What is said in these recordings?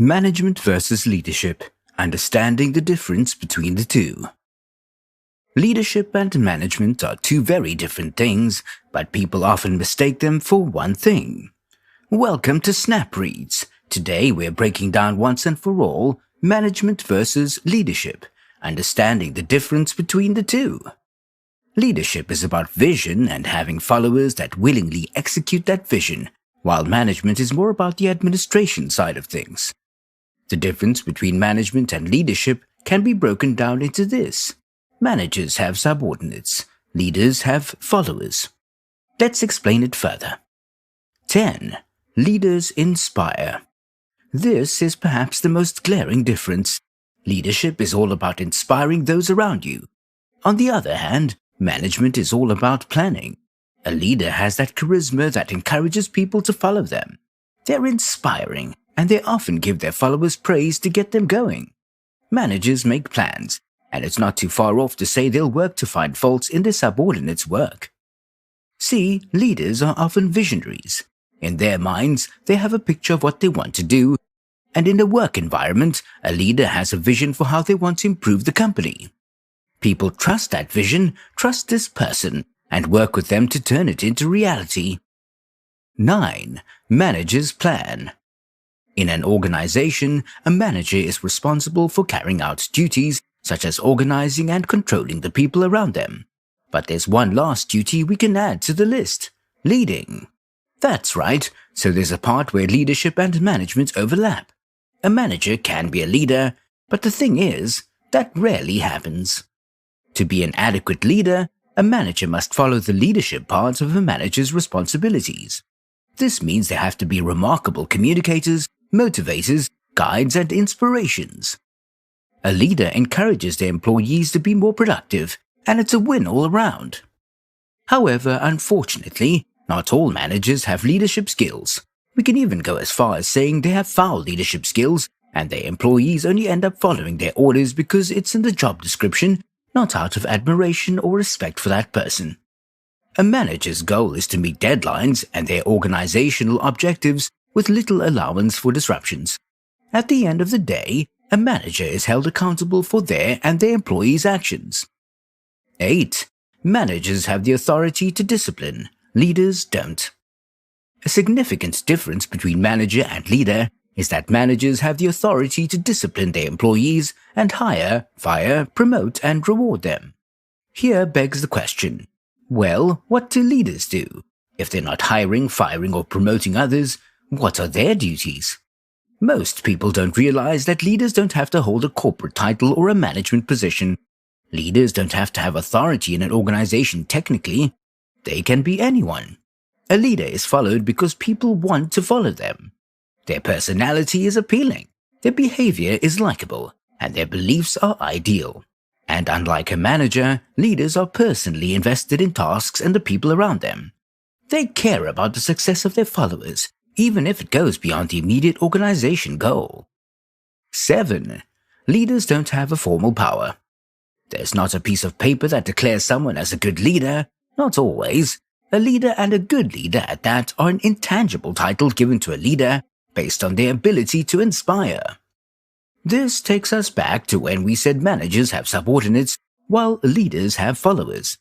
Management versus leadership, understanding the difference between the two. Leadership and management are two very different things, but people often mistake them for one thing. Welcome to Snap Reads. Today we're breaking down once and for all management versus leadership, understanding the difference between the two. Leadership is about vision and having followers that willingly execute that vision, while management is more about the administration side of things. The difference between management and leadership can be broken down into this. Managers have subordinates, leaders have followers. Let's explain it further. 10. Leaders inspire. This is perhaps the most glaring difference. Leadership is all about inspiring those around you. On the other hand, management is all about planning. A leader has that charisma that encourages people to follow them. They're inspiring, and they often give their followers praise to get them going. Managers make plans, and it's not too far off to say they'll work to find faults in their subordinates' work. See, leaders are often visionaries. In their minds, they have a picture of what they want to do, and in a work environment, a leader has a vision for how they want to improve the company. People trust that vision, trust this person, and work with them to turn it into reality. 9. Managers plan. In an organization, a manager is responsible for carrying out duties such as organizing and controlling the people around them. But there's one last duty we can add to the list: leading. That's right, so there's a part where leadership and management overlap. A manager can be a leader, but the thing is, that rarely happens. To be an adequate leader, a manager must follow the leadership parts of a manager's responsibilities. This means they have to be remarkable communicators, motivators, guides, and inspirations. A leader encourages their employees to be more productive, and it's a win all around. However, unfortunately, not all managers have leadership skills. We can even go as far as saying they have foul leadership skills, and their employees only end up following their orders because it's in the job description, not out of admiration or respect for that person. A manager's goal is to meet deadlines and their organizational objectives with little allowance for disruptions. At the end of the day, a manager is held accountable for their and their employees' actions. 8. Managers have the authority to discipline. Leaders don't. A significant difference between manager and leader is that managers have the authority to discipline their employees and hire, fire, promote, and reward them. Here begs the question, well, what do leaders do? If they're not hiring, firing, or promoting others, what are their duties? Most people don't realize that leaders don't have to hold a corporate title or a management position. Leaders don't have to have authority in an organization technically. They can be anyone. A leader is followed because people want to follow them. Their personality is appealing, their behavior is likable, and their beliefs are ideal. And unlike a manager, leaders are personally invested in tasks and the people around them. They care about the success of their followers, even if it goes beyond the immediate organization goal. 7. Leaders don't have a formal power. There's not a piece of paper that declares someone as a good leader, not always. A leader, and a good leader at that, are an intangible title given to a leader based on their ability to inspire. This takes us back to when we said managers have subordinates while leaders have followers.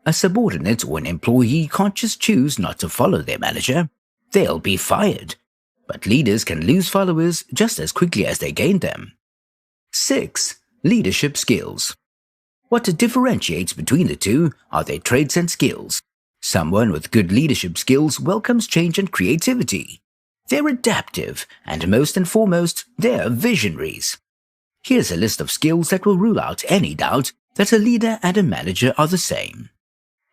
A subordinate or an employee can't just choose not to follow their manager. They'll be fired. But leaders can lose followers just as quickly as they gain them. 6. Leadership skills. What differentiates between the two are their traits and skills. Someone with good leadership skills welcomes change and creativity. They're adaptive, and most and foremost, they're visionaries. Here's a list of skills that will rule out any doubt that a leader and a manager are the same.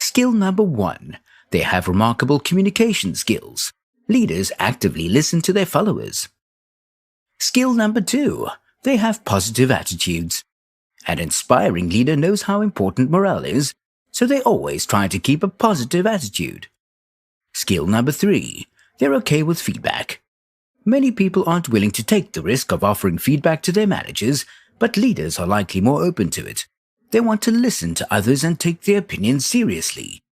Skill number 1. They have remarkable communication skills. Leaders actively listen to their followers. Skill number 2. They have positive attitudes. An inspiring leader knows how important morale is, so they always try to keep a positive attitude. Skill number 3. They're okay with feedback. Many people aren't willing to take the risk of offering feedback to their managers, but leaders are likely more open to it. They want to listen to others and take their opinions seriously.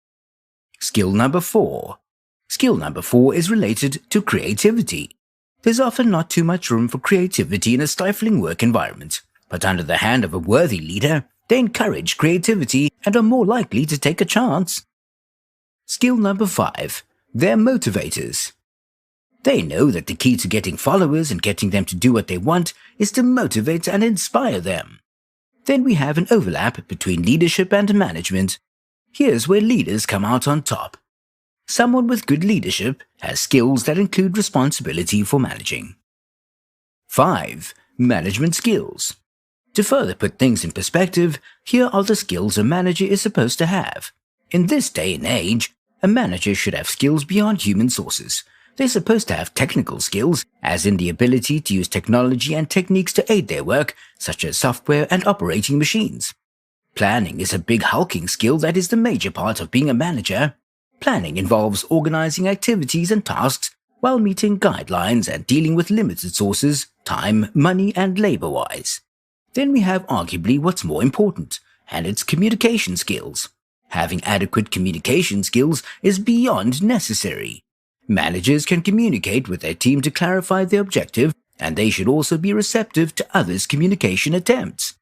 Skill number 4. Skill number 4 is related to creativity. There's often not too much room for creativity in a stifling work environment, but under the hand of a worthy leader, they encourage creativity and are more likely to take a chance. Skill number 5. They're motivators. They know that the key to getting followers and getting them to do what they want is to motivate and inspire them. Then we have an overlap between leadership and management. Here's where leaders come out on top. Someone with good leadership has skills that include responsibility for managing. 5. Management skills. To further put things in perspective, here are the skills a manager is supposed to have. In this day and age, a manager should have skills beyond human sources. They're supposed to have technical skills, as in the ability to use technology and techniques to aid their work, such as software and operating machines. Planning is a big hulking skill that is the major part of being a manager. Planning involves organizing activities and tasks while meeting guidelines and dealing with limited sources, time, money, and labor-wise. Then we have arguably what's more important, and it's communication skills. Having adequate communication skills is beyond necessary. Managers can communicate with their team to clarify their objective, and they should also be receptive to others' communication attempts.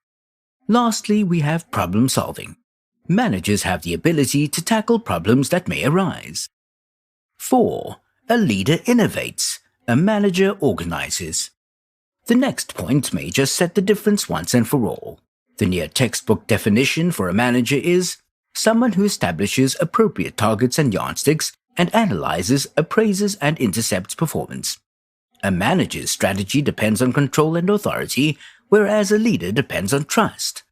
Lastly, we have problem solving. Managers have the ability to tackle problems that may arise. 4. A leader innovates. A manager organizes. The next point may just set the difference once and for all. The near textbook definition for a manager is someone who establishes appropriate targets and yardsticks and analyzes, appraises, and intercepts performance. A manager's strategy depends on control and authority, whereas a leader depends on trust.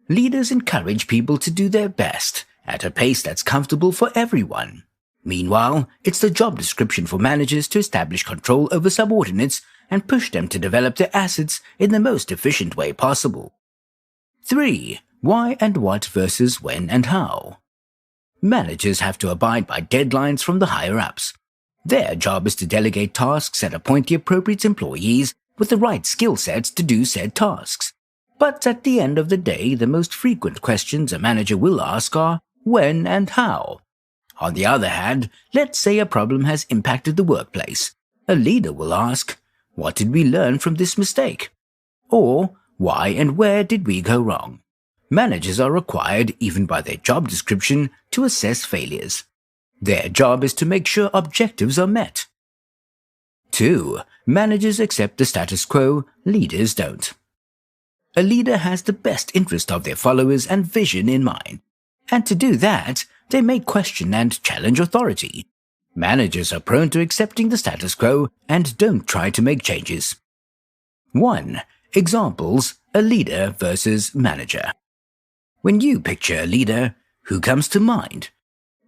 Leaders encourage people to do their best, at a pace that's comfortable for everyone. Meanwhile, it's the job description for managers to establish control over subordinates and push them to develop their assets in the most efficient way possible. 3. Why and what versus when and how. Managers have to abide by deadlines from the higher-ups. Their job is to delegate tasks and appoint the appropriate employees with the right skill sets to do said tasks. But at the end of the day, the most frequent questions a manager will ask are when and how. On the other hand, let's say a problem has impacted the workplace. A leader will ask, what did we learn from this mistake? Or, why and where did we go wrong? Managers are required, even by their job description, to assess failures. Their job is to make sure objectives are met. 2. Managers accept the status quo, leaders don't. A leader has the best interest of their followers and vision in mind. And to do that, they may question and challenge authority. Managers are prone to accepting the status quo and don't try to make changes. 1. Examples: a leader versus manager. When you picture a leader, who comes to mind?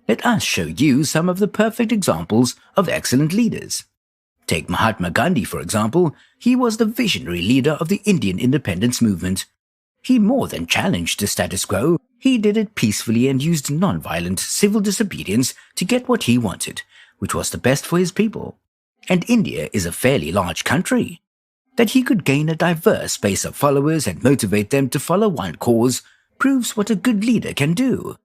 Let us show you some of the perfect examples of excellent leaders. Take Mahatma Gandhi, for example. He was the visionary leader of the Indian independence movement. He more than challenged the status quo. He did it peacefully and used non-violent civil disobedience to get what he wanted, which was the best for his people. And India is a fairly large country. That he could gain a diverse base of followers and motivate them to follow one cause proves what a good leader can do.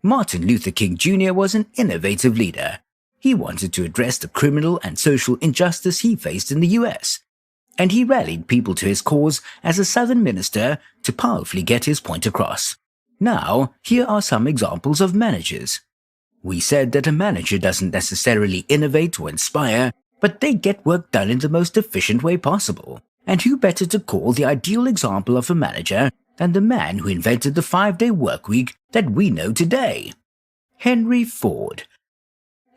Martin Luther King Jr. was an innovative leader. He wanted to address the criminal and social injustice he faced in the US, and he rallied people to his cause as a Southern minister to powerfully get his point across. Now, here are some examples of managers. We said that a manager doesn't necessarily innovate or inspire, but they get work done in the most efficient way possible. And who better to call the ideal example of a manager than the man who invented the 5-day workweek that we know today? Henry Ford.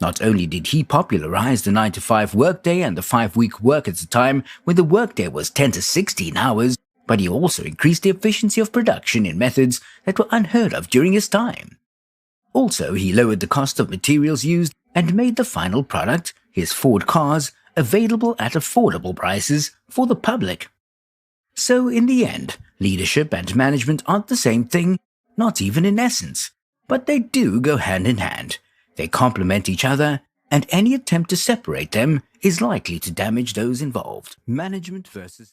Not only did he popularize the 9-to-5 workday and the 5-week work at a time when the workday was 10 to 16 hours, but he also increased the efficiency of production in methods that were unheard of during his time. Also, he lowered the cost of materials used and made the final product, his Ford cars, available at affordable prices for the public. So in the end, leadership and management aren't the same thing, not even in essence, but they do go hand in hand. They complement each other, and any attempt to separate them is likely to damage those involved. Management versus